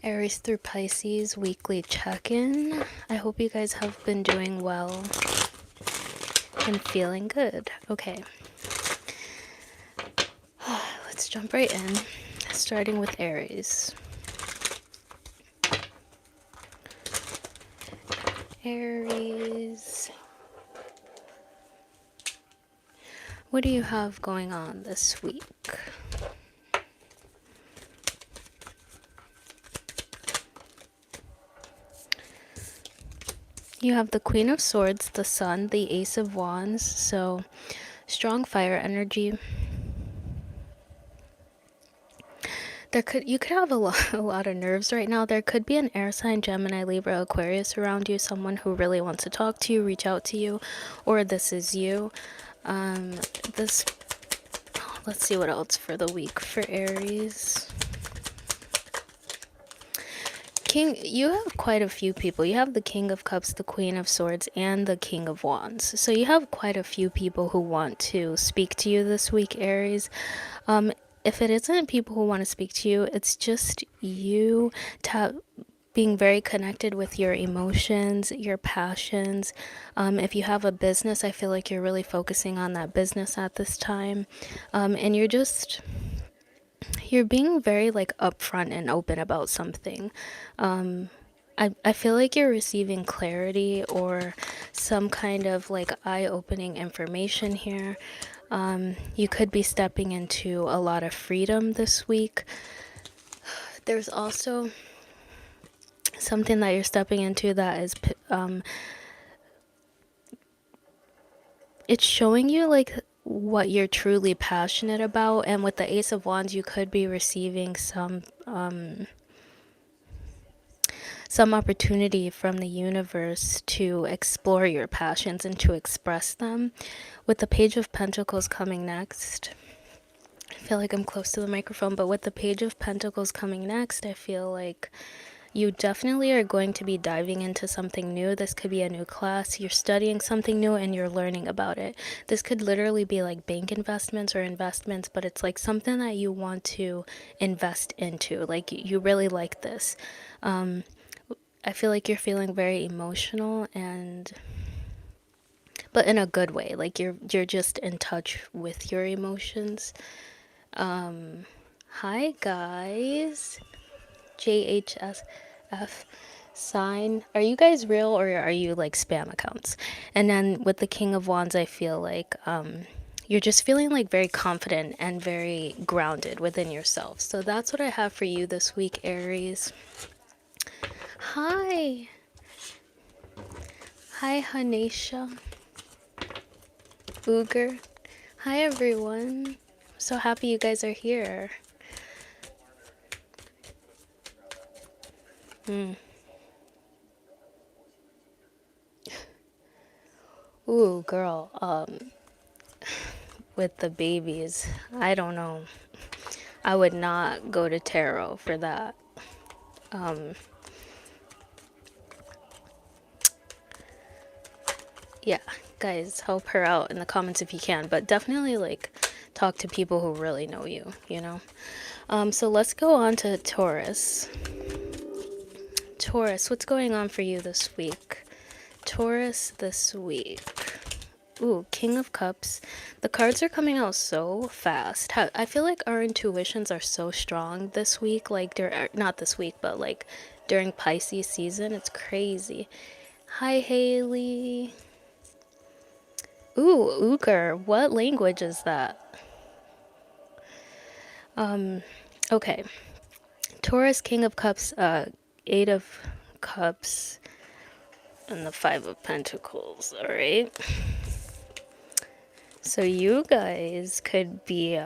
Aries through Pisces weekly check-in. I hope you guys have been doing well and feeling good. Okay, let's jump right in, starting with Aries. Aries, what do you have going on this week? You have the Queen of Swords, the Sun, the Ace of Wands, so strong fire energy. You could have a lot of nerves right now. There could be an air sign, Gemini, Libra, Aquarius around you, someone who really wants to talk to you, reach out to you, or this is you. Let's see what else for the week for Aries. You have quite a few people. You have the King of Cups, the Queen of Swords, and the King of Wands. So you have quite a few people who want to speak to you this week, Aries. If it isn't people who want to speak to you, it's just you being very connected with your emotions, your passions. If you have a business, I feel like you're really focusing on that business at this time. And you're being very like upfront and open about something. I feel like you're receiving clarity or some kind of like eye-opening information here. You could be stepping into a lot of freedom this week. There's also something that you're stepping into that is it's showing you like what you're truly passionate about, and with the Ace of Wands you could be receiving some opportunity from the universe to explore your passions and to express them. With the Page of Pentacles coming next, I feel like I'm close to the microphone, but with the Page of Pentacles coming next, I feel like you definitely are going to be diving into something new. This could be a new class. You're studying something new and you're learning about it. This could literally be like bank investments or investments, but it's like something that you want to invest into. Like you really like this. I feel like you're feeling very emotional, but in a good way. Like you're just in touch with your emotions. Hi guys. JHSF sign. Are you guys real or are you like spam accounts? And then with the King of Wands, I feel like you're just feeling like very confident and very grounded within yourself. So that's what I have for you this week, Aries. Hi. Hi, Hanesha. Uger. Hi, everyone. So happy you guys are here. Ooh, girl. With the babies, I don't know. I would not go to tarot for that. Yeah, guys, help her out in the comments if you can, but definitely like talk to people who really know you, you know. So let's go on to Taurus. Taurus, what's going on for you this week? Taurus this week. Ooh, King of Cups. The cards are coming out so fast. I feel like our intuitions are so strong this week. Like, not this week, but like during Pisces season. It's crazy. Hi, Haley. Ooh, Uger. What language is that? Okay. Taurus, King of Cups, Eight of Cups, and the Five of Pentacles. All right. So you guys could be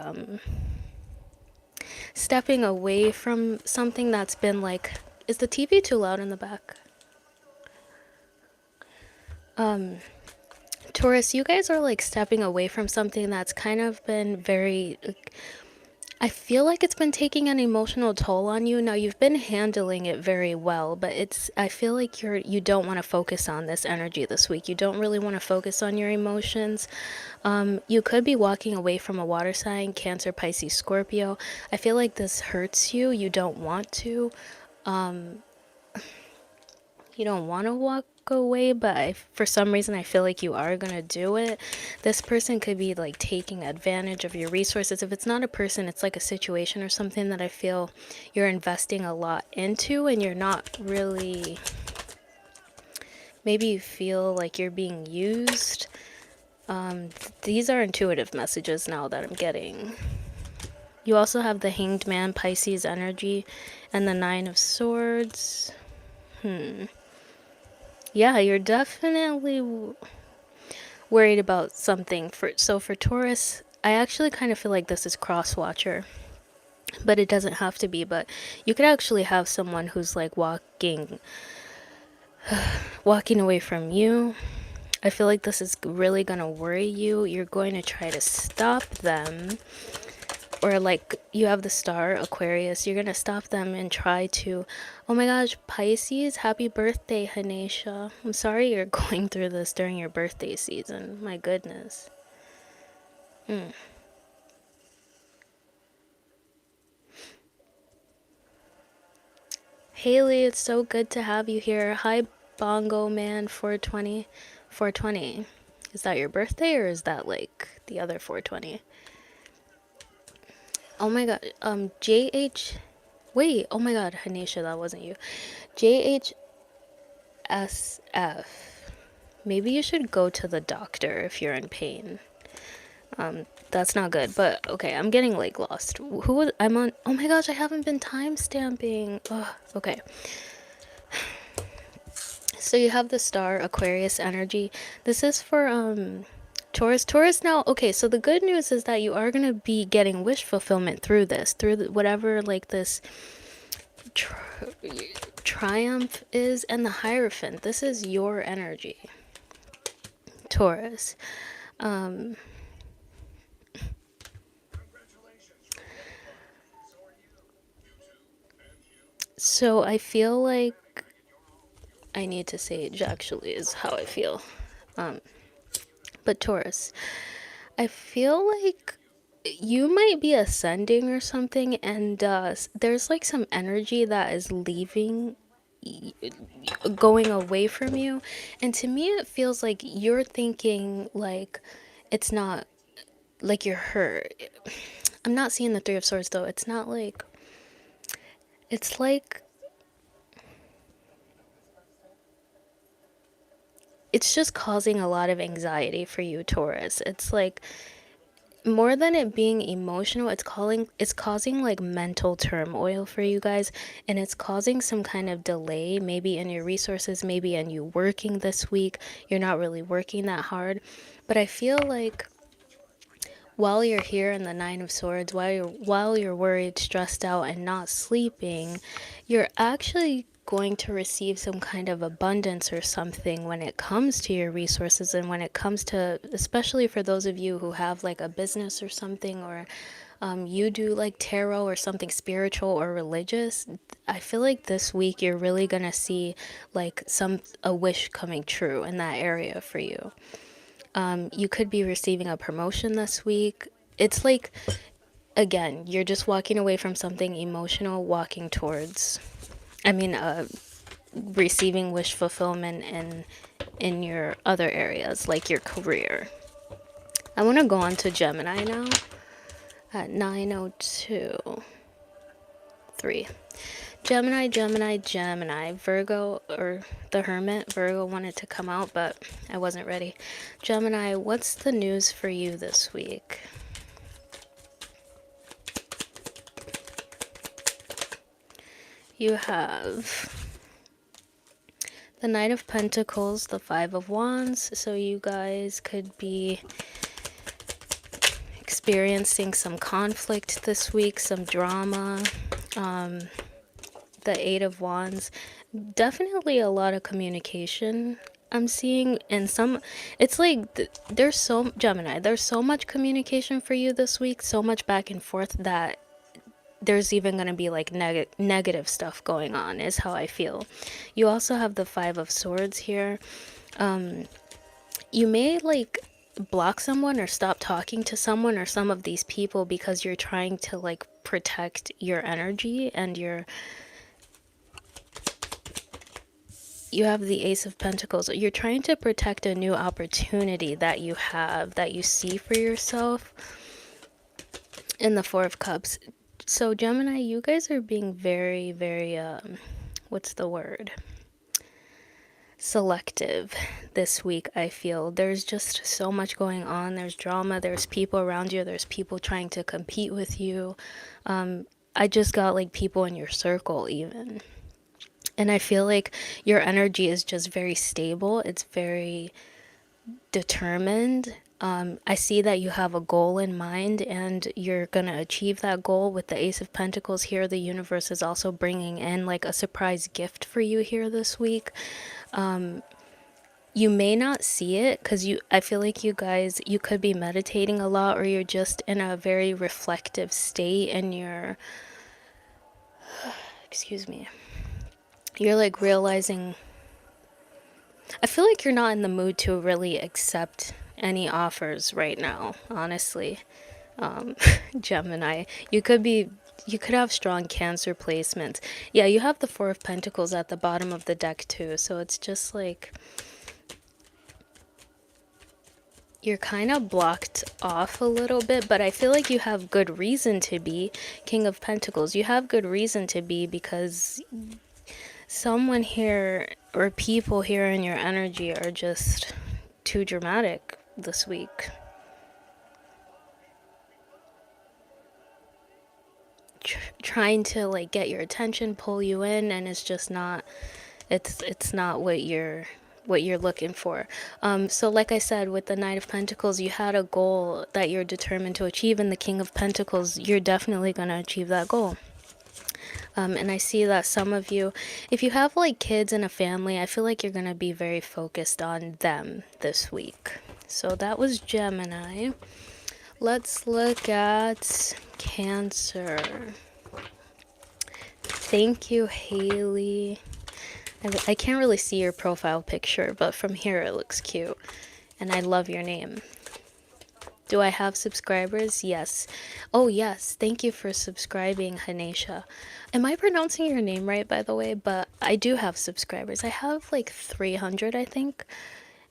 stepping away from something that's been like, is the TV too loud in the back? Taurus, you guys are like stepping away from something that's kind of been very, I feel like it's been taking an emotional toll on you. Now you've been handling it very well, but I feel like you don't want to focus on this energy this week. You don't really want to focus on your emotions. You could be walking away from a water sign, Cancer, Pisces, Scorpio. I feel like this hurts you. You don't want to. You don't want to walk away, but for some reason I feel like you are gonna do it. This person could be like taking advantage of your resources. If it's not a person, it's like a situation or something that I feel you're investing a lot into, and you're not really, maybe you feel like you're being used. These are intuitive messages now that I'm getting. You also have the Hanged Man, Pisces energy, and the Nine of Swords. Yeah, you're definitely worried about something. So for Taurus, I actually kind of feel like this is cross watcher, but it doesn't have to be. But you could actually have someone who's like walking away from you. I feel like this is really gonna worry you. You're going to try to stop them. Or like you have the star Aquarius, you're gonna stop them and try to, oh my gosh, Pisces, happy birthday, Hanesha. I'm sorry you're going through this during your birthday season. My goodness. Haley, it's so good to have you here. Hi, Bongo Man 420. 420. Is that your birthday or is that like the other 420? Oh my god, JH. Wait, oh my god, Hanesha, that wasn't you. JHSF. Maybe you should go to the doctor if you're in pain. That's not good, but okay, I'm getting like lost. Who was I'm on? Oh my gosh, I haven't been time stamping. Ugh, okay. So you have the star Aquarius energy. This is for Taurus now. Okay, so the good news is that you are going to be getting wish fulfillment through this, through whatever like this triumph is, and the Hierophant. This is your energy, Taurus. So I feel like I need to sage actually is how I feel. But Taurus, I feel like you might be ascending or something, and there's like some energy that is leaving, going away from you. And to me, it feels like you're thinking like it's not like you're hurt. I'm not seeing the Three of Swords though. It's not like, it's like, it's just causing a lot of anxiety for you, Taurus. It's like, more than it being emotional, it's causing like mental turmoil for you guys, and it's causing some kind of delay, maybe in your resources, maybe in you working this week. You're not really working that hard, but I feel like while you're here in the Nine of Swords, while you're worried, stressed out, and not sleeping, you're actually going to receive some kind of abundance or something when it comes to your resources, and when it comes to, especially for those of you who have like a business or something, or you do like tarot or something spiritual or religious. I feel like this week you're really gonna see like a wish coming true in that area for you. You could be receiving a promotion this week. It's like, again, you're just walking away from something emotional, walking towards, receiving wish fulfillment in your other areas, like your career. I want to go on to Gemini now at 9:02:03. Gemini, Virgo, or the Hermit. Virgo wanted to come out, but I wasn't ready. Gemini, what's the news for you this week? You have the Knight of Pentacles, the Five of Wands, so you guys could be experiencing some conflict this week, some drama. The Eight of Wands, definitely a lot of communication I'm seeing. And it's like there's so, Gemini, there's so much communication for you this week, so much back and forth, that there's even going to be like negative stuff going on, is how I feel. You also have the Five of Swords here. You may like block someone or stop talking to someone or some of these people because you're trying to like protect your energy and your you have the Ace of Pentacles. You're trying to protect a new opportunity that you have, that you see for yourself. In the Four of Cups. So Gemini, you guys are being very, very, what's the word? Selective this week, I feel. There's just so much going on. There's drama. There's people around you. There's people trying to compete with you. I just got like people in your circle even. And I feel like your energy is just very stable. It's very determined. I see that you have a goal in mind and you're going to achieve that goal. With the Ace of Pentacles here, the universe is also bringing in like a surprise gift for you here this week. You may not see it because I feel like you guys, you could be meditating a lot, or you're just in a very reflective state and you're, excuse me, you're like realizing, I feel like you're not in the mood to really accept any offers right now, honestly. Gemini, you could have strong Cancer placements. Yeah, you have the Four of Pentacles at the bottom of the deck too, so it's just like you're kind of blocked off a little bit, but I feel like you have good reason to be. King of Pentacles, you have good reason to be, because someone here or people here in your energy are just too dramatic this week. Trying to like get your attention, pull you in, and it's just not, it's not what you're looking for. So like I said, with the Knight of Pentacles, you had a goal that you're determined to achieve, and the King of Pentacles, you're definitely going to achieve that goal. And I see that some of you, if you have like kids and a family, I feel like you're going to be very focused on them this week. So that was Gemini. Let's look at Cancer. Thank you, Haley. I can't really see your profile picture, but from here it looks cute. And I love your name. Do I have subscribers? Yes. Oh, yes. Thank you for subscribing, Hanesha. Am I pronouncing your name right, by the way? But I do have subscribers. I have like 300, I think.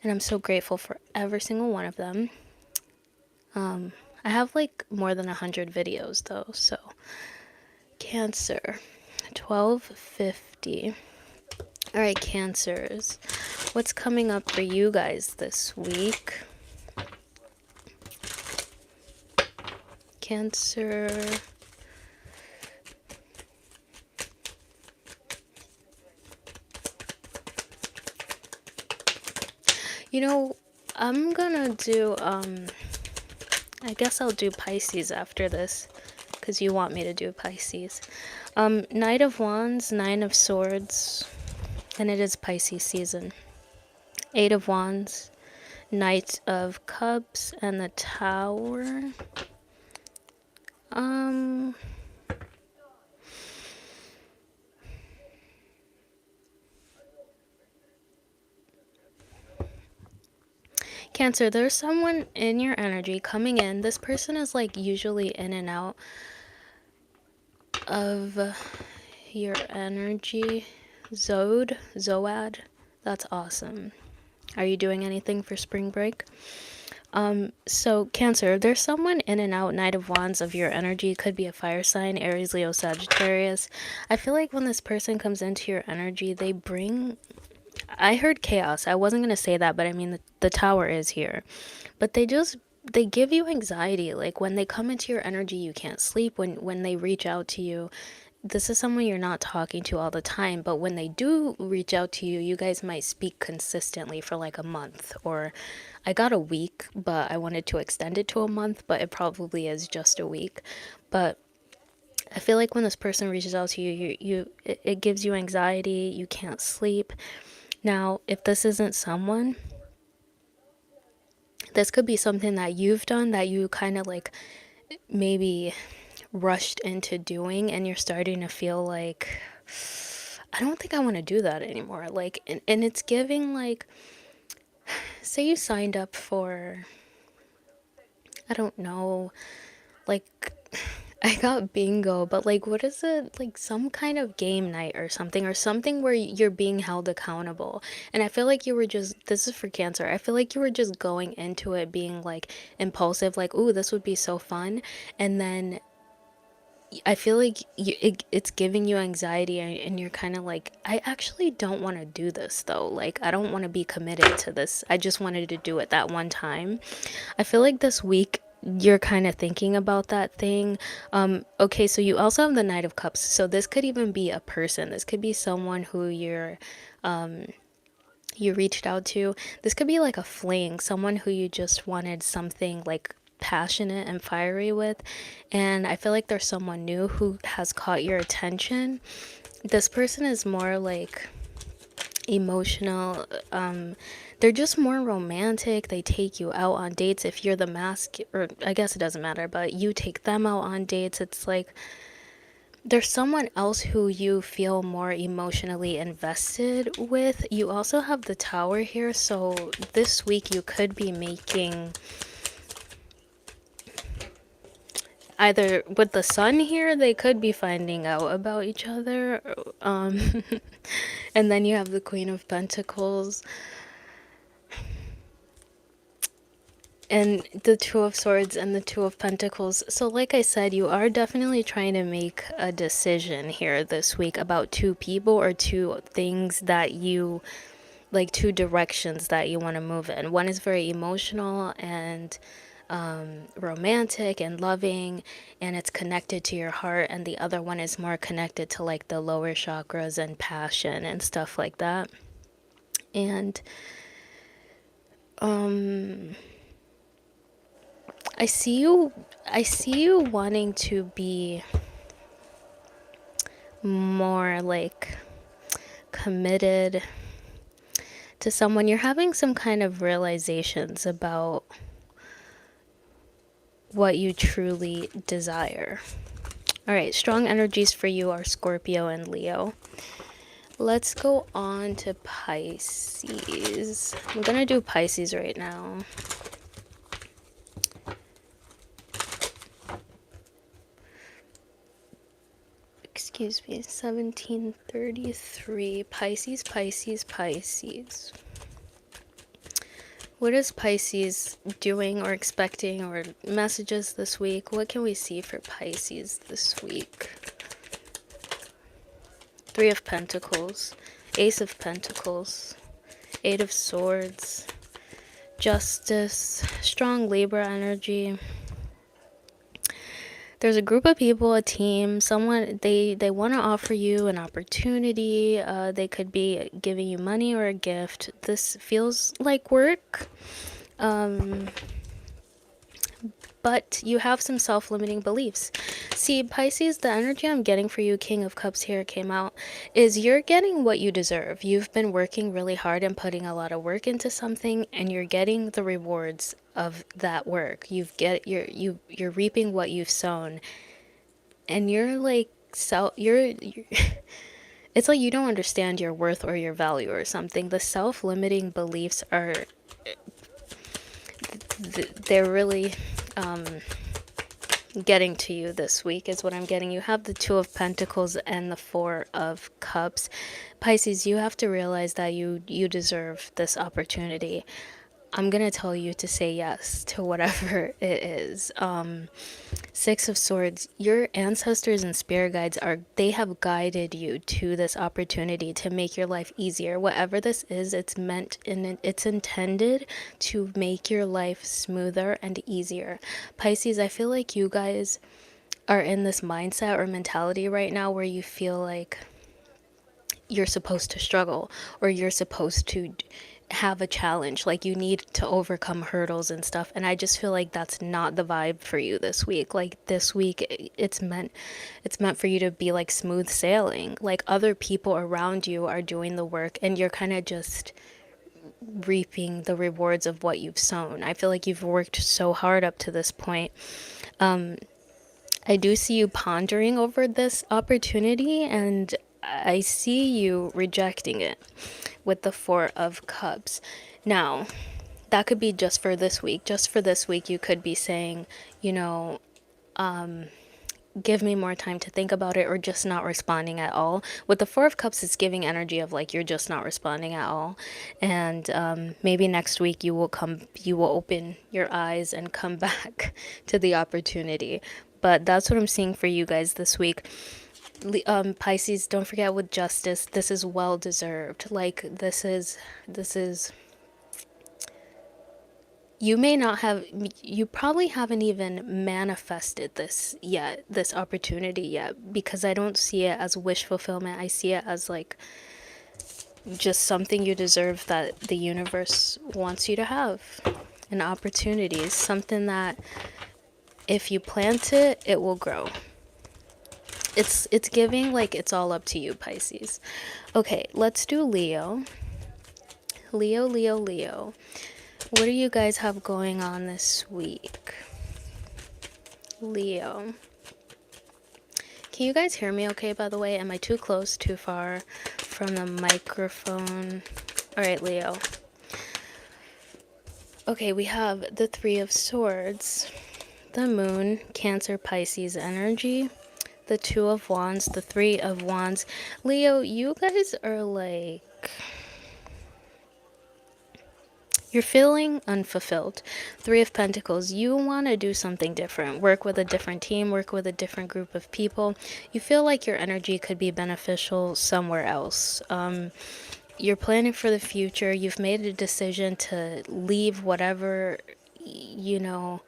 And I'm so grateful for every single one of them. I have like more than 100 videos, though. So, Cancer. 1250. All right, Cancers. What's coming up for you guys this week? Cancer. You know, I'm gonna do, I guess I'll do Pisces after this, because you want me to do Pisces. Knight of Wands, Nine of Swords, and it is Pisces season. Eight of Wands, Knight of Cups, and the Tower. Cancer, there's someone in your energy coming in. This person is like usually in and out of your energy. Zoad, that's awesome. Are you doing anything for spring break? So Cancer, there's someone in and out, Knight of Wands, of your energy. Could be a fire sign, Aries, Leo, Sagittarius. I feel like when this person comes into your energy, they bring, I heard chaos. I wasn't going to say that, but I mean, the Tower is here. But they give you anxiety. Like when they come into your energy, you can't sleep. When they reach out to you, this is someone you're not talking to all the time, but when they do reach out to you, you guys might speak consistently for like a month, or I got a week, but I wanted to extend it to a month, but it probably is just a week. But I feel like when this person reaches out to you, it gives you anxiety, you can't sleep. Now, if this isn't someone, this could be something that you've done that you kind of like maybe rushed into doing, and you're starting to feel like, I don't think I want to do that anymore. Like, and it's giving like, say you signed up for, I don't know, like I got bingo, but like, what is it? Like some kind of game night or something where you're being held accountable. And I feel like you were just, this is for Cancer, I feel like you were just going into it being like impulsive, like, ooh, this would be so fun. And then I feel like it's giving you anxiety, and you're kind of like, I actually don't want to do this though. Like, I don't want to be committed to this. I just wanted to do it that one time. I feel like this week you're kind of thinking about that thing. Okay, so you also have the Knight of Cups. So this could even be a person. This could be someone who you reached out to. This could be like a fling, someone who you just wanted something like passionate and fiery with. And I feel like there's someone new who has caught your attention. This person is more like emotional. They're just more romantic. They take you out on dates. If you're the mask, or I guess it doesn't matter, but you take them out on dates. It's like there's someone else who you feel more emotionally invested with. You also have the Tower here, so this week you could be making, either with the Sun here, they could be finding out about each other. And then you have the Queen of Pentacles and the Two of Swords and the Two of Pentacles. So like I said, you are definitely trying to make a decision here this week about two people or two things that you like, two directions that you want to move in. One is very emotional and romantic and loving, and it's connected to your heart, and the other one is more connected to like the lower chakras and passion and stuff like that. And I see you wanting to be more like committed to someone. You're having some kind of realizations about what you truly desire. All right, strong energies for you are Scorpio and Leo. Let's go on to Pisces. I'm gonna do Pisces right now. Excuse me, 1733. Pisces, Pisces, Pisces. What is Pisces doing or expecting, or messages this week? What can we see for Pisces this week? Three of Pentacles, Ace of Pentacles, Eight of Swords, Justice, strong Libra energy. There's a group of people, a team, someone, they want to offer you an opportunity. They could be giving you money or a gift. This feels like work. But you have some self-limiting beliefs. See, Pisces, the energy I'm getting for you, King of Cups here came out, is you're getting what you deserve. You've been working really hard and putting a lot of work into something, and you're getting the rewards of that work. You're reaping what you've sown. And you're like, you're it's like you don't understand your worth or your value or something. The self-limiting beliefs are, they're really getting to you this week is what I'm getting. You have the Two of Pentacles and the Four of Cups. Pisces, you have to realize that you deserve this opportunity. I'm gonna tell you to say yes to whatever it is. Six of Swords, your ancestors and spirit guides they have guided you to this opportunity to make your life easier. Whatever this is, it's intended to make your life smoother and easier. Pisces, I feel like you guys are in this mindset or mentality right now where you feel like you're supposed to struggle, or you're supposed to have a challenge, like you need to overcome hurdles and stuff. And I just feel like that's not the vibe for you this week. Like this week, it's meant for you to be like smooth sailing. Like other people around you are doing the work, and you're kind of just reaping the rewards of what you've sown. I feel like you've worked so hard up to this point. I do see you pondering over this opportunity, and I see you rejecting it with the Four of Cups. Now, that could be just for this week. Just for this week, you could be saying, you know, give me more time to think about it, or just not responding at all. With the Four of Cups, it's giving energy of like you're just not responding at all. And maybe next week you will open your eyes and come back to the opportunity. But that's what I'm seeing for you guys this week. Pisces, don't forget, with justice, this is well deserved. Like this is you may not have, you probably haven't even manifested this yet, this opportunity yet, because I don't see it as wish fulfillment. I see it as like just something you deserve, that the universe wants you to have. An opportunity, something that if you plant it, it will grow. It's giving like it's all up to you, Pisces. Okay, let's do Leo. Leo. What do you guys have going on this week? Leo. Can you guys hear me okay, by the way? Am I too close, too far from the microphone? All right, Leo. Okay, we have the Three of Swords, the Moon, Cancer, Pisces energy, the Two of Wands, the Three of Wands. Leo, you guys are like, you're feeling unfulfilled. Three of Pentacles, you want to do something different. Work with a different team, work with a different group of people. You feel like your energy could be beneficial somewhere else. You're planning for the future. You've made a decision to leave whatever, you know,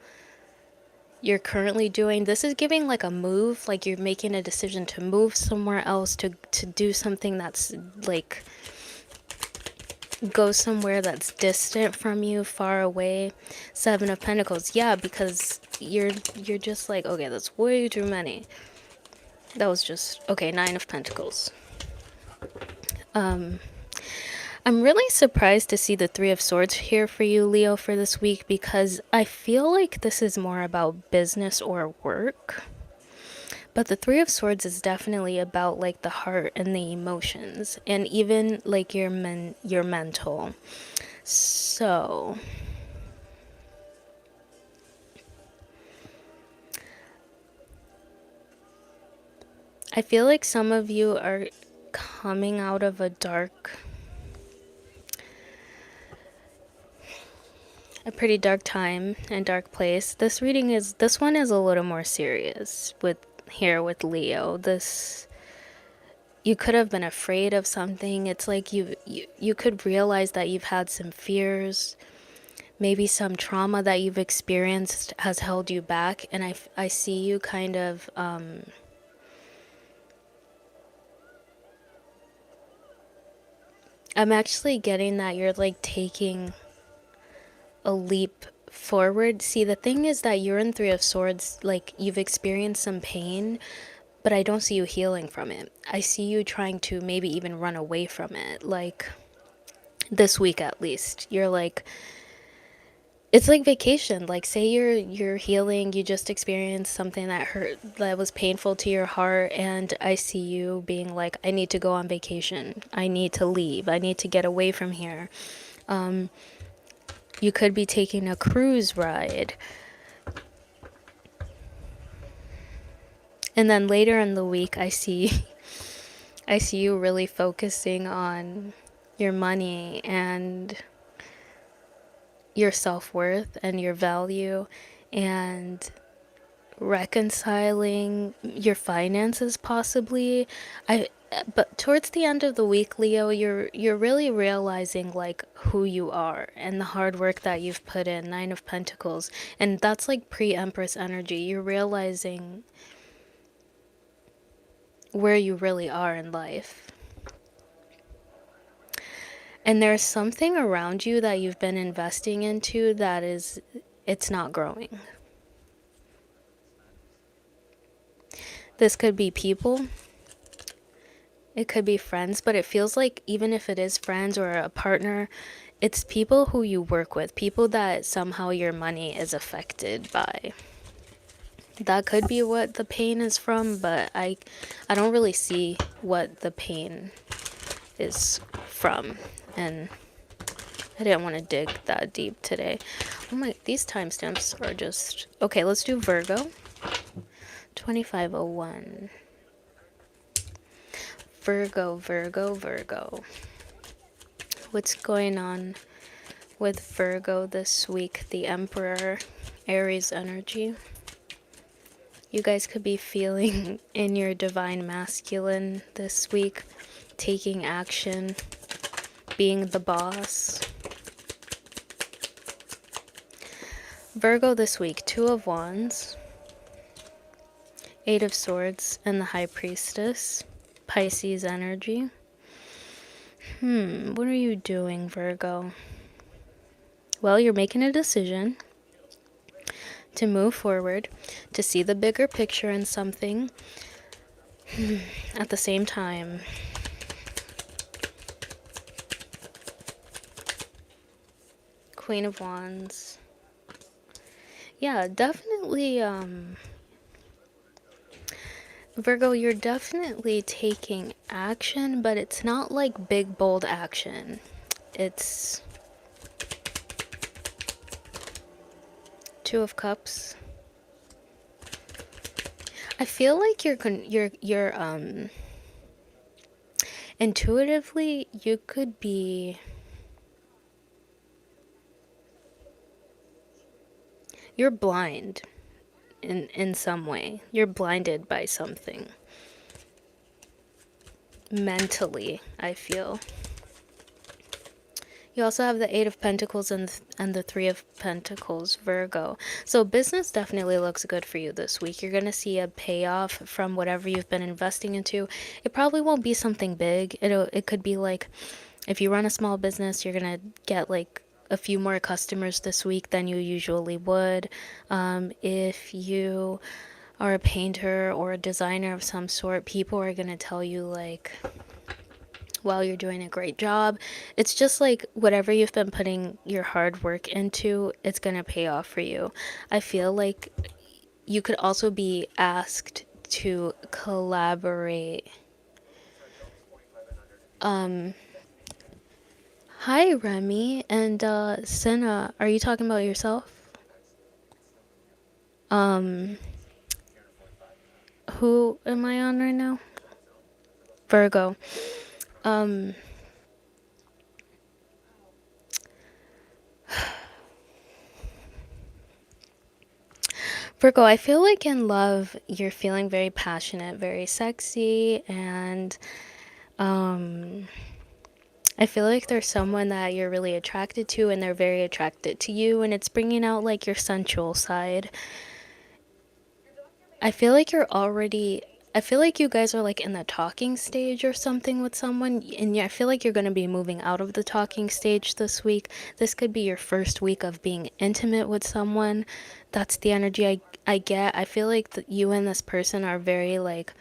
you're currently doing. This is giving like a move, like you're making a decision to move somewhere else, to do something that's like, go somewhere that's distant from you, far away. Seven of Pentacles. Yeah, because you're just like, okay, that's way too many. That was just, okay, Nine of Pentacles. I'm really surprised to see the Three of Swords here for you, Leo, for this week, because I feel like this is more about business or work. But the Three of Swords is definitely about like the heart and the emotions, and even like your mental. So I feel like some of you are coming out of a pretty dark time and dark place. This one is a little more serious with Leo. You could have been afraid of something. It's like you could realize that you've had some fears. Maybe some trauma that you've experienced has held you back. And I see you kind of, I'm actually getting that you're like taking a leap forward. See, the thing is that you're in Three of Swords, like you've experienced some pain, but I don't see you healing from it. I see you trying to maybe even run away from it. Like this week at least, you're like, it's like vacation. Like say you're healing, you just experienced something that hurt, that was painful to your heart, and I see you being like, I need to go on vacation. I need to leave. I need to get away from here. You could be taking a cruise ride. And then later in the week, I see you really focusing on your money and your self-worth and your value, and reconciling your finances possibly. But towards the end of the week, Leo, you're really realizing like who you are and the hard work that you've put in. Nine of Pentacles, and that's like pre-Empress energy. You're realizing where you really are in life. And there's something around you that you've been investing into that it's not growing. This could be people. It could be friends, but it feels like even if it is friends or a partner, it's people who you work with, people that somehow your money is affected by. That could be what the pain is from, but I don't really see what the pain is from, and I didn't want to dig that deep today. Oh my, these timestamps are just... Okay, let's do Virgo. 2501. Virgo. What's going on with Virgo this week? The Emperor, Aries energy. You guys could be feeling in your divine masculine this week, taking action, being the boss. Virgo this week, Two of Wands, Eight of Swords, and the High Priestess, Pisces energy. What are you doing, Virgo? Well, you're making a decision to move forward, to see the bigger picture in something. At the same time, Queen of Wands. Yeah, definitely, Virgo, you're definitely taking action, but it's not like big, bold action. It's Two of Cups. I feel like you're intuitively, you could be, you're blind in some way. You're blinded by something. Mentally, I feel. You also have the Eight of Pentacles and the Three of Pentacles, Virgo. So business definitely looks good for you this week. You're going to see a payoff from whatever you've been investing into. It probably won't be something big. It could be like, if you run a small business, you're going to get like a few more customers this week than you usually would. If you are a painter or a designer of some sort, people are going to tell you like, well, you're doing a great job. It's just like whatever you've been putting your hard work into, it's going to pay off for you. I feel like you could also be asked to collaborate. Hi, Remy and Senna. Are you talking about yourself? Who am I on right now? Virgo. Virgo, I feel like in love, you're feeling very passionate, very sexy, and I feel like there's someone that you're really attracted to and they're very attracted to you, and it's bringing out like your sensual side. I feel like I feel like you guys are like in the talking stage or something with someone, and yeah, I feel like you're going to be moving out of the talking stage this week. This could be your first week of being intimate with someone. That's the energy I get. I feel like you and this person are very like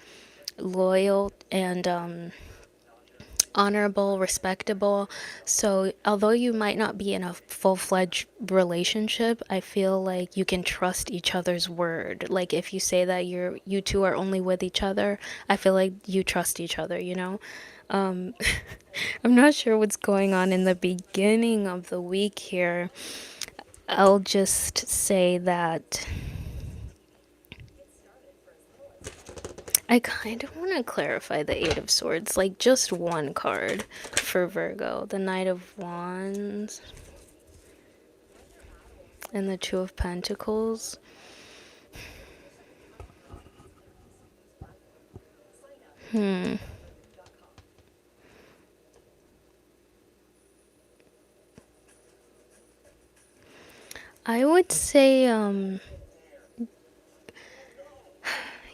loyal and honorable, respectable. So although you might not be in a full-fledged relationship, I feel like you can trust each other's word. Like if you say that you two are only with each other, I feel like you trust each other, you know? I'm not sure what's going on in the beginning of the week here. I'll just say that I kind of want to clarify the Eight of Swords, like just one card for Virgo. The Knight of Wands and the Two of Pentacles. I would say,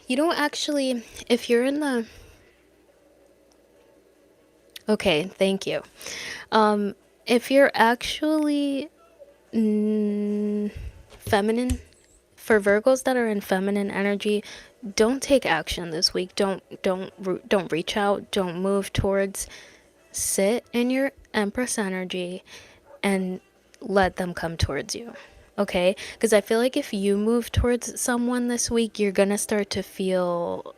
you don't actually, if you're in the, okay, thank you. If you're actually feminine, for Virgos that are in feminine energy, don't take action this week. Don't reach out. Don't move towards. Sit in your Empress energy and let them come towards you. Okay? Because I feel like if you move towards someone this week, you're gonna start to feel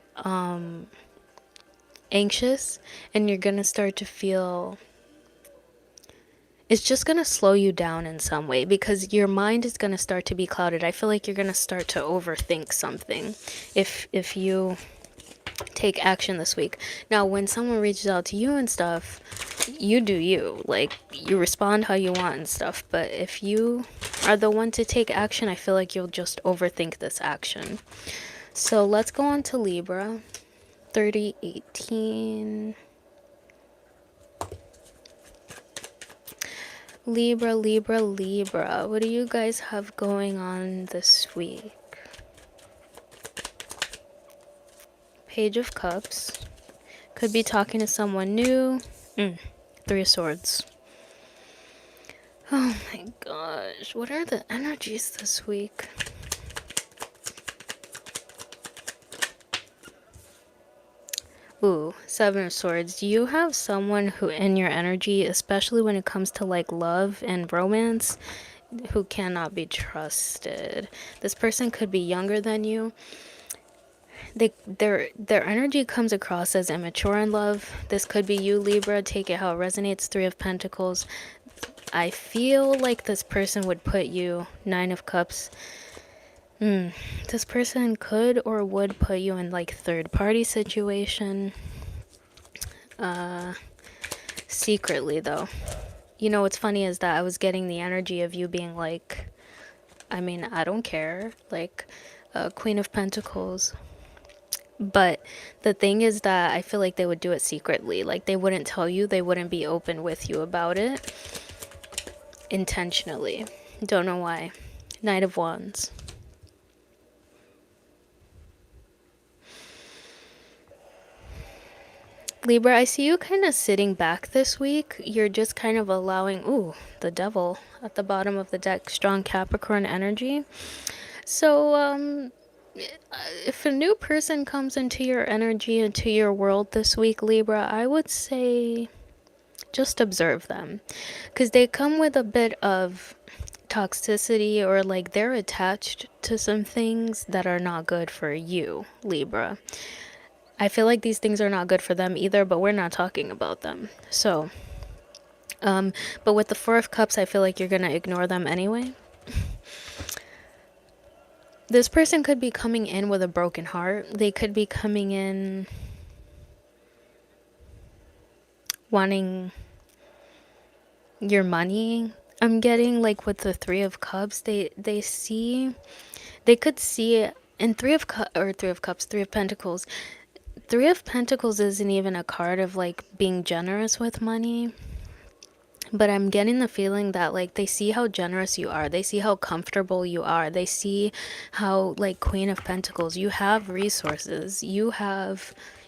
anxious, and you're gonna start to feel it's just going to slow you down in some way because your mind is going to start to be clouded. I feel like you're going to start to overthink something if you take action this week. Now, when someone reaches out to you and stuff, you do you. Like, you respond how you want and stuff. But if you are the one to take action, I feel like you'll just overthink this action. So let's go on to Libra. 3018. Libra, Libra, Libra. What do you guys have going on this week? Page of Cups. Could be talking to someone new. Three of Swords. Oh my gosh. What are the energies this week? Ooh, Seven of Swords. You have someone who in your energy, especially when it comes to like love and romance, who cannot be trusted. This person could be younger than you. Their energy comes across as immature in love. This could be you, Libra. Take it how it resonates. Three of Pentacles. I feel like this person would put you, Nine of Cups. This person could or would put you in like third party situation. Secretly though. You know what's funny is that I was getting the energy of you being like, I mean, I don't care. Like, Queen of Pentacles. But the thing is that I feel like they would do it secretly. Like, they wouldn't tell you. They wouldn't be open with you about it. Intentionally. Don't know why. Knight of Wands. Libra, I see you kind of sitting back this week. You're just kind of allowing, ooh, the devil at the bottom of the deck, strong Capricorn energy. So, if a new person comes into your energy, into your world this week, Libra, I would say just observe them. Because they come with a bit of toxicity, or like they're attached to some things that are not good for you, Libra. I feel like these things are not good for them either, but we're not talking about them. So, but with the Four of Cups, I feel like you're going to ignore them anyway. This person could be coming in with a broken heart. They could be coming in wanting your money. I'm getting like with the Three of Cups, they could see it in Three of Pentacles. Three of Pentacles isn't even a card of like being generous with money. But I'm getting the feeling that like they see how generous you are. They see how comfortable you are. They see how like Queen of Pentacles, you have resources. You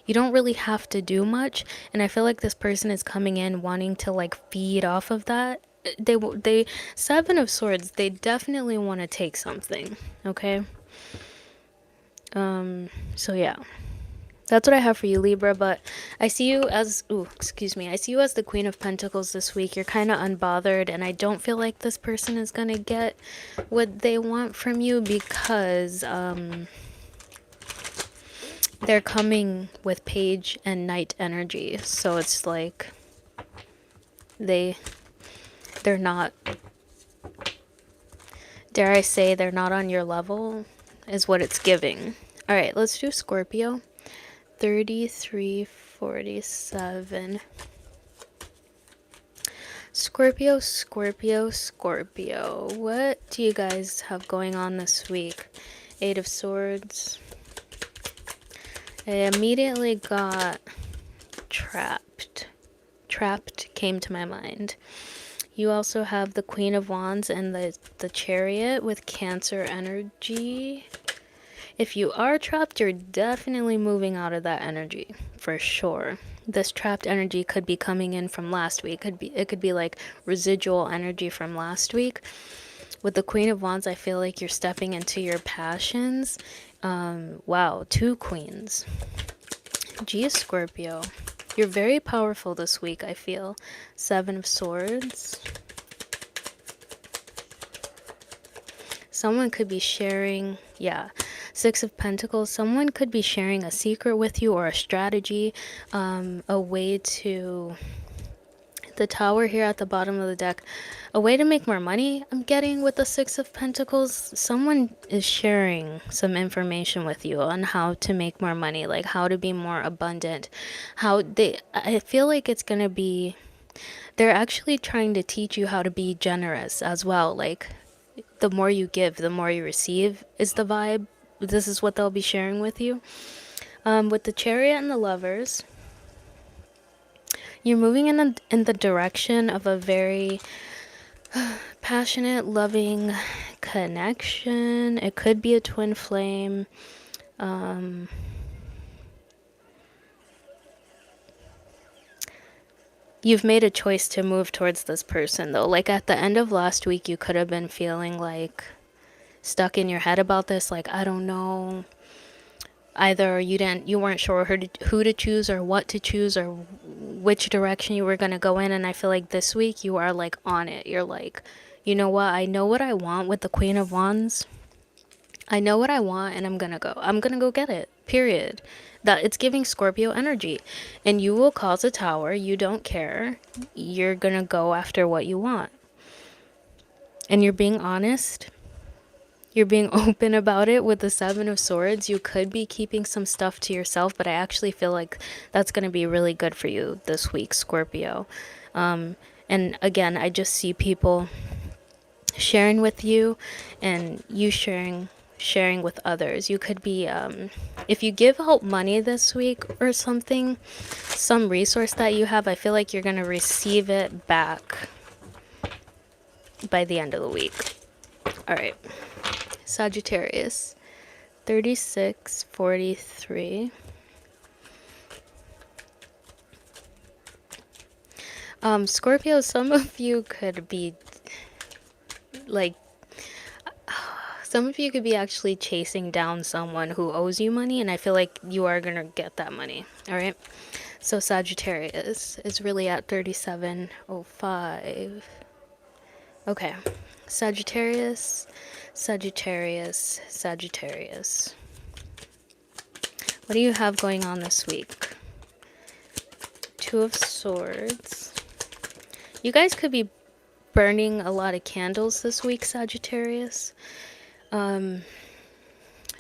don't really have to do much. And I feel like this person is coming in wanting to like feed off of that. They Seven of Swords, they definitely want to take something, okay? So yeah. That's what I have for you, Libra, but I see you as, I see you as the Queen of Pentacles this week. You're kind of unbothered, and I don't feel like this person is going to get what they want from you because they're coming with Page and Knight energy. So it's like they're not, dare I say, they're not on your level is what it's giving. All right, let's do Scorpio. 3347. Scorpio, Scorpio, Scorpio. What do you guys have going on this week? Eight of Swords. I immediately got trapped. Trapped came to my mind. You also have the Queen of Wands and the Chariot with Cancer energy. If you are trapped, you're definitely moving out of that energy, for sure. This trapped energy could be coming in from last week. It could be like residual energy from last week. With the Queen of Wands, I feel like you're stepping into your passions. Wow, two queens. Geez, Scorpio. You're very powerful this week, I feel. Seven of Swords. Someone could be sharing, yeah. Six of Pentacles, someone could be sharing a secret with you or a strategy, a way to The Tower here at the bottom of the deck. A way to make more money, I'm getting with the Six of Pentacles. Someone is sharing some information with you on how to make more money, like how to be more abundant. I feel like it's going to be, they're actually trying to teach you how to be generous as well. Like the more you give, the more you receive is the vibe. This is what they'll be sharing with you. With the Chariot and the Lovers, you're moving in the direction of a very passionate, loving connection. It could be a twin flame. You've made a choice to move towards this person, though. Like at the end of last week, you could have been feeling like stuck in your head about this. Like, I don't know. Either you weren't sure who to choose or what to choose or which direction you were going to go in. And I feel like this week you are like on it. You're like, you know what? I know what I want with the Queen of Wands. I know what I want and I'm going to go. I'm going to go get it. Period. That it's giving Scorpio energy. And you will cause a tower. You don't care. You're going to go after what you want. And you're being honest. You're being open about it with the Seven of Swords. You could be keeping some stuff to yourself, but I actually feel like that's going to be really good for you this week, Scorpio. And again, I just see people sharing with you and you sharing with others. You could be, if you give out money this week or something, some resource that you have, I feel like you're going to receive it back by the end of the week. All right. Sagittarius, 3643. Scorpio, some of you could be like, some of you could be actually chasing down someone who owes you money, and I feel like you are gonna get that money. All right. So Sagittarius is really at 3705. Okay. Sagittarius. What do you have going on this week? Two of Swords. You guys could be burning a lot of candles this week, Sagittarius.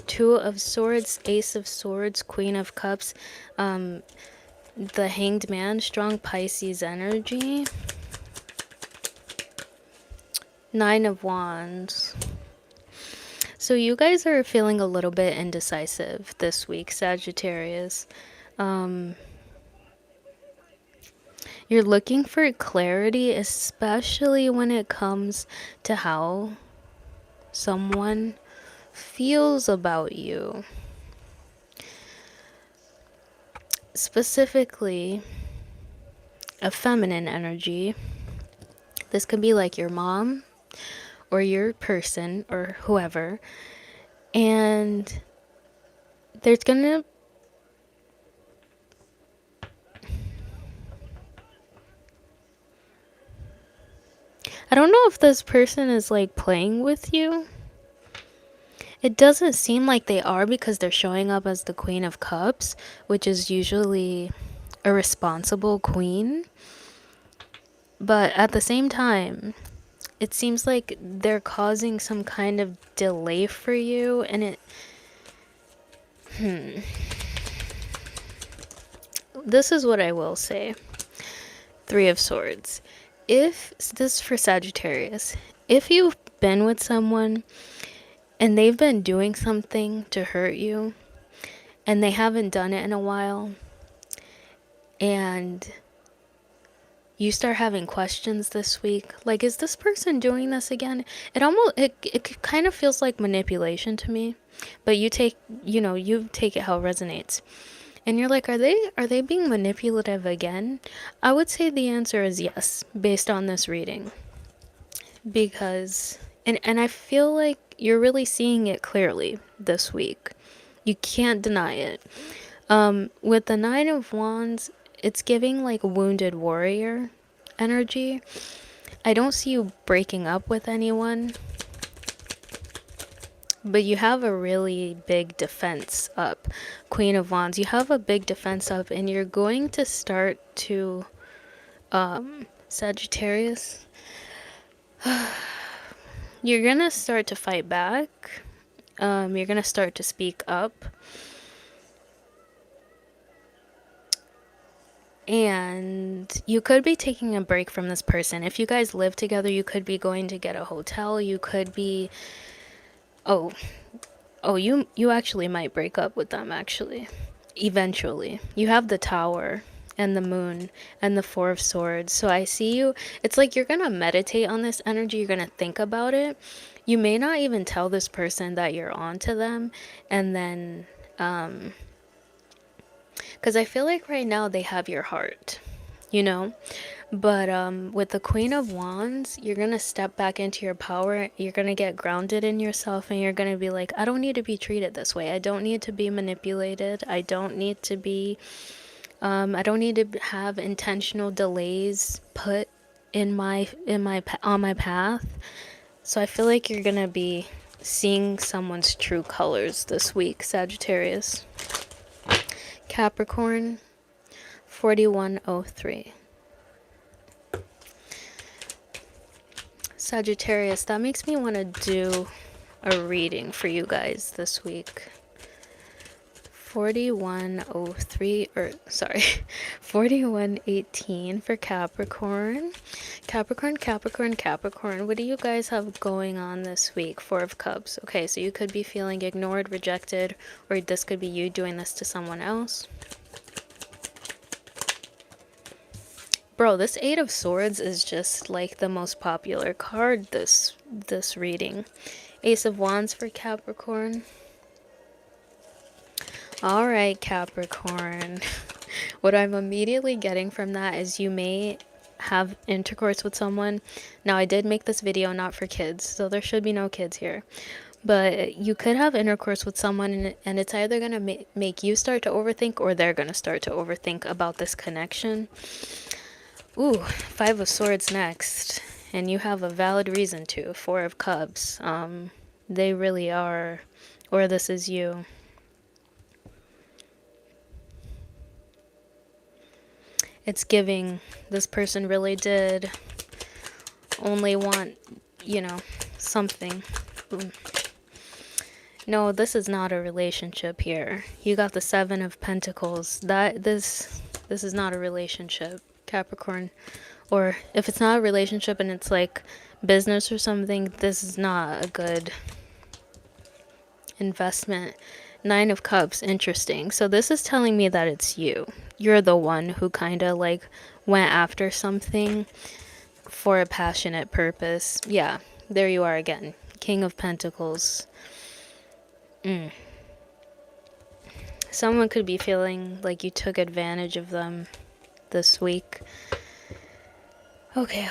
Two of Swords, Ace of Swords, Queen of Cups. The Hanged Man, strong Pisces energy. Nine of Wands. So you guys are feeling a little bit indecisive this week, Sagittarius. You're looking for clarity, especially when it comes to how someone feels about you. Specifically, a feminine energy. This could be like your mom or your person or whoever, and there's gonna I don't know if this person is like playing with you. It doesn't seem like they are because they're showing up as the Queen of Cups, which is usually a responsible queen. But at the same time, it seems like they're causing some kind of delay for you, and this is what I will say. Three of Swords. If this is for Sagittarius, if you've been with someone and they've been doing something to hurt you and they haven't done it in a while, and you start having questions this week, like, is this person doing this again? It kind of feels like manipulation to me, but you take it how it resonates. And you're like, are they being manipulative again? I would say the answer is yes, based on this reading. Because and I feel like you're really seeing it clearly this week. You can't deny it. With the Nine of Wands, it's giving like wounded warrior energy. I don't see you breaking up with anyone, but you have a really big defense up. Queen of Wands, you have a big defense up, and you're going to start to Sagittarius, you're gonna start to fight back. You're gonna start to speak up. And you could be taking a break from this person. If you guys live together, you could be going to get a hotel. You could be, oh, you actually might break up with them, actually. Eventually. You have the Tower and the Moon and the Four of Swords. So I see you. It's like you're going to meditate on this energy. You're going to think about it. You may not even tell this person that you're on to them. And then, because I feel like right now they have your heart, you know? But with the Queen of Wands, you're going to step back into your power. You're going to get grounded in yourself, and you're going to be like, I don't need to be treated this way. I don't need to be manipulated. I don't need to be, I don't need to have intentional delays put on my path. So I feel like you're going to be seeing someone's true colors this week, Sagittarius. Capricorn, 4103. Sagittarius, that makes me want to do a reading for you guys this week. 4103, or sorry, 4118 for Capricorn. Capricorn, what do you guys have going on this week? Four of Cups. Okay, so you could be feeling ignored, rejected, or this could be you doing this to someone else. Bro, this Eight of Swords is just like the most popular card this reading. Ace of Wands for Capricorn. Alright, Capricorn. What I'm immediately getting from that is you may have intercourse with someone. Now, I did make this video not for kids, so there should be no kids here. But you could have intercourse with someone, and it's either going to make you start to overthink, or they're going to start to overthink about this connection. Ooh, Five of Swords next. And you have a valid reason to. Four of Cups. They really are. Or this is you. It's giving. This person really did only want, you know, something. Ooh. No, this is not a relationship here. You got the Seven of Pentacles. This is not a relationship, Capricorn. Or if it's not a relationship and it's like business or something, this is not a good investment. Nine of Cups, interesting. So this is telling me that it's you. You're the one who kind of like went after something for a passionate purpose. Yeah, there you are again. King of Pentacles. Someone could be feeling like you took advantage of them this week. Okay.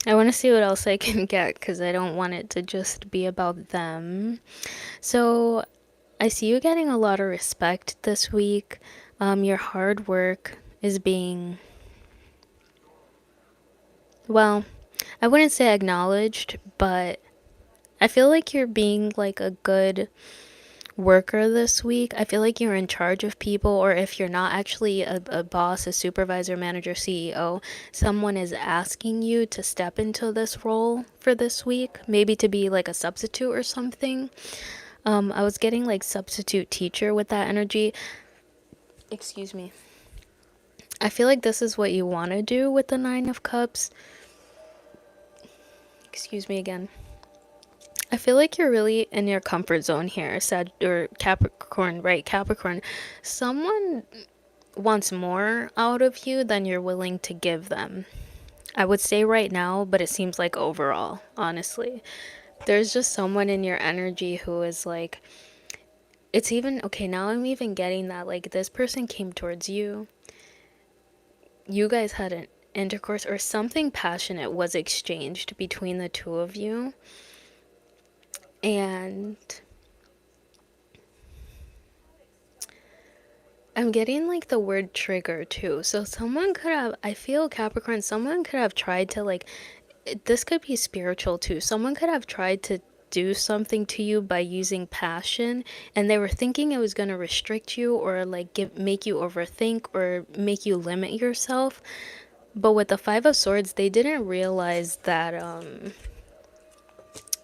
I want to see what else I can get because I don't want it to just be about them. So I see you getting a lot of respect this week. Your hard work is being, well, I wouldn't say acknowledged, but I feel like you're being like a good worker this week. I feel like you're in charge of people, or if you're not actually a boss, a supervisor, manager, CEO, someone is asking you to step into this role for this week, maybe to be like a substitute or something. I was getting like substitute teacher with that energy. Excuse me. I feel like this is what you want to do with the Nine of Cups. Excuse me again. I feel like you're really in your comfort zone here, Capricorn, right? Capricorn. Someone wants more out of you than you're willing to give them. I would say right now, but it seems like overall, honestly. There's just someone in your energy who is like, it's even, okay, now I'm even getting that, like, this person came towards you. You guys had an intercourse, or something passionate was exchanged between the two of you. And I'm getting like the word trigger too. So someone could have, I feel Capricorn, someone could have tried to like, this could be spiritual too. Someone could have tried to do something to you by using passion, and they were thinking it was going to restrict you or like make you overthink or make you limit yourself. But with the Five of Swords, they didn't realize that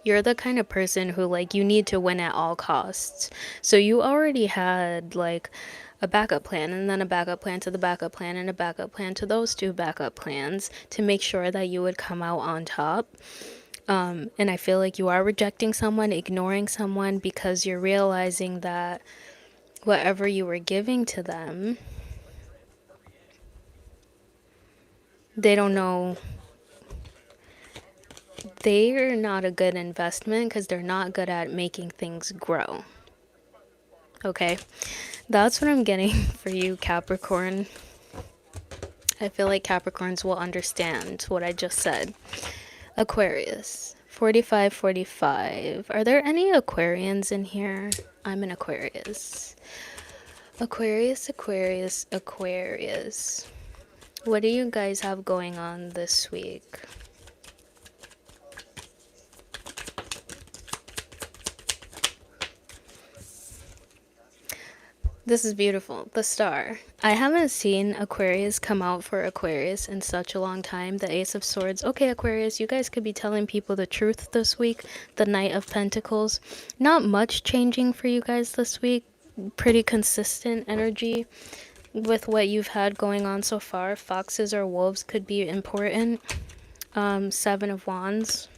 you're the kind of person who like you need to win at all costs. So you already had like a backup plan, and then a backup plan to the backup plan, and a backup plan to those two backup plans to make sure that you would come out on top. And I feel like you are rejecting someone, ignoring someone, because you're realizing that whatever you were giving to them, they don't know. They're not a good investment because they're not good at making things grow. Okay? That's what I'm getting for you, Capricorn. I feel like Capricorns will understand what I just said. Aquarius, 4545. Are there any Aquarians in here? I'm an Aquarius. Aquarius, Aquarius, Aquarius. What do you guys have going on this week? This is beautiful. The Star. I haven't seen Aquarius come out for Aquarius in such a long time. The Ace of Swords. Okay, Aquarius, you guys could be telling people the truth this week. The Knight of Pentacles. Not much changing for you guys this week. Pretty consistent energy with what you've had going on so far. Foxes or wolves could be important. Seven of Wands.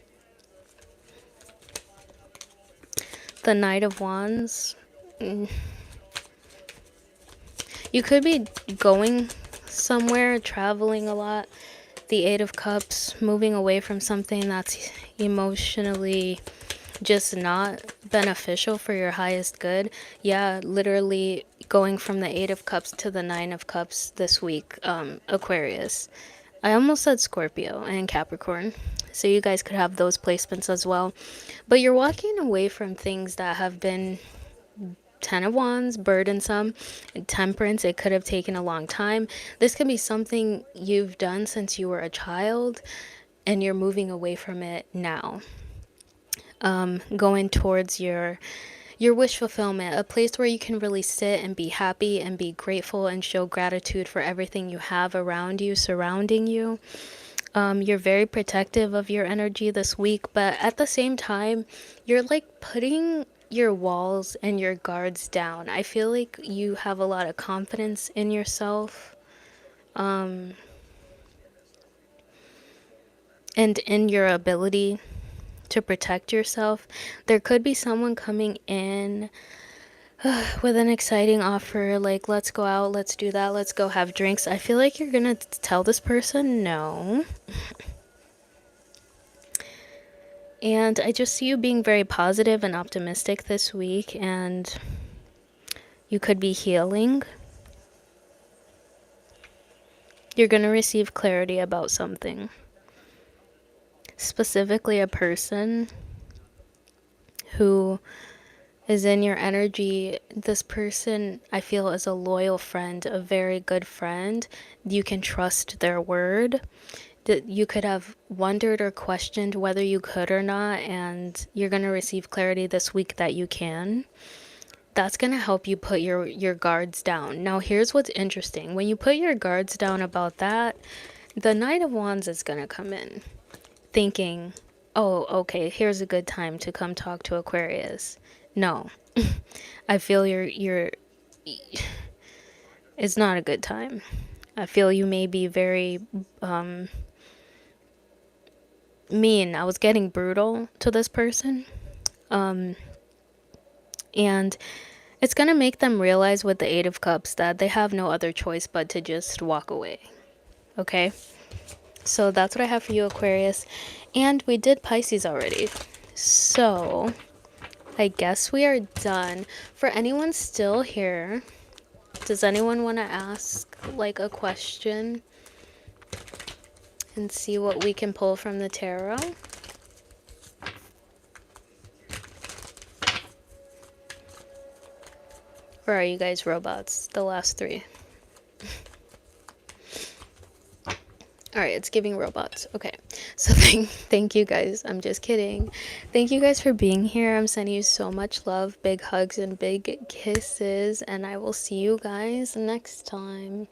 The Knight of Wands. You could be going somewhere, traveling a lot. The Eight of Cups, moving away from something that's emotionally just not beneficial for your highest good. Yeah, literally going from the Eight of Cups to the Nine of Cups this week, Aquarius. I almost said Scorpio and Capricorn, so you guys could have those placements as well. But you're walking away from things that have been Ten of Wands, burdensome, and Temperance. It could have taken a long time. This could be something you've done since you were a child, and you're moving away from it now. Going towards your wish fulfillment, a place where you can really sit and be happy and be grateful and show gratitude for everything you have around you, surrounding you. You're very protective of your energy this week, but at the same time, you're like putting your walls and your guards down. I feel like you have a lot of confidence in yourself, and in your ability to protect yourself. There could be someone coming in with an exciting offer, like let's go out, let's do that, let's go have drinks. I feel like you're gonna tell this person no. And I just see you being very positive and optimistic this week, and you could be healing. You're going to receive clarity about something. Specifically, a person who is in your energy. This person, I feel, is a loyal friend, a very good friend. You can trust their word. That you could have wondered or questioned whether you could or not, and you're going to receive clarity this week that you can. That's going to help you put your guards down. Now, here's what's interesting. When you put your guards down about that, the Knight of Wands is going to come in thinking, oh, okay, here's a good time to come talk to Aquarius. No, I feel it's not a good time. I feel you may be very mean. I was getting brutal to this person. And it's going to make them realize with the Eight of Cups that they have no other choice but to just walk away. Okay? So that's what I have for you, Aquarius. And we did Pisces already. So I guess we are done. For anyone still here, does anyone want to ask like a question and see what we can pull from the tarot? Or are you guys robots? The last three. Alright, it's giving robots. Okay. So thank you guys. I'm just kidding. Thank you guys for being here. I'm sending you so much love, big hugs and big kisses, and I will see you guys next time.